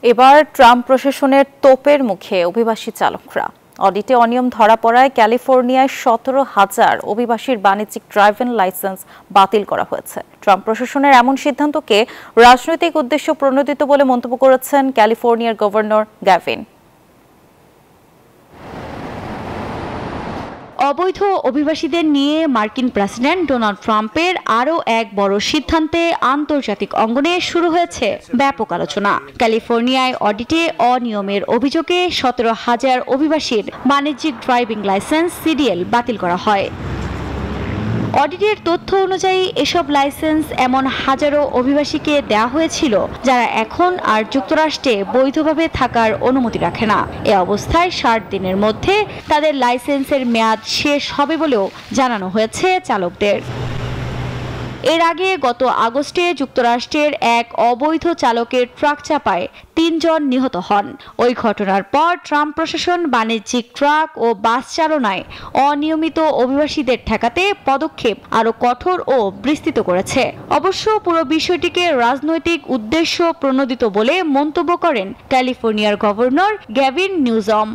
এবার ট্রাম্প প্রশাসনের তোপের মুখে অভিবাসী চালকরা। অডিটে অনিয়ম ধরা পড়ায় ক্যালিফোর্নিয়ায় 17,000 অভিবাসীর বাণিজ্যিক ড্রাইভিং লাইসেন্স বাতিল করা হয়েছে। ট্রাম্প প্রশাসনের এমন সিদ্ধান্তকে রাজনৈতিক উদ্দেশ্য প্রণোদিত বলে মন্তব্য করেছেন ক্যালিফোর্নিয়ার গভর্নর গ্যাভিন। অবৈধ অভিবাসীদের নিয়ে মার্কিন প্রেসিডেন্ট ডোনাল্ড ট্রাম্পের আরও এক বড় সিদ্ধান্তে আন্তর্জাতিক অঙ্গনে শুরু হয়েছে ব্যাপক আলোচনা। ক্যালিফোর্নিয়ায় অডিটে অনিয়মের অভিযোগে 17,000 অভিবাসীর বাণিজ্যিক ড্রাইভিং লাইসেন্স সিডিএল বাতিল করা হয়। অডিটের তথ্য অনুযায়ী এসব লাইসেন্স এমন হাজারো অভিবাসীকে দেওয়া হয়েছিল যারা এখন আর যুক্তরাষ্ট্রে বৈধভাবে থাকার অনুমতি রাখে না। এ অবস্থায় 60 দিনের মধ্যে তাদের লাইসেন্সের মেয়াদ শেষ হবে বলেও জানানো হয়েছে চালকদের। এর আগে গত আগস্টে যুক্তরাষ্ট্রের এক অবৈধ চালকের ট্রাক চাপায় 3 জন নিহত হন। ওই ঘটনার পর ট্রাম্প প্রশাসন বাণিজ্যিক ট্রাক ও বাস চালনায় অনিয়মিত অভিবাসীদের ঠেকাতে পদক্ষেপ আরও কঠোর ও বিস্তৃত করেছে। অবশ্য পুরো বিষয়টিকে রাজনৈতিক উদ্দেশ্য প্রণোদিত বলে মন্তব্য করেন ক্যালিফোর্নিয়ার গভর্নর গ্যাভিন নিউজম।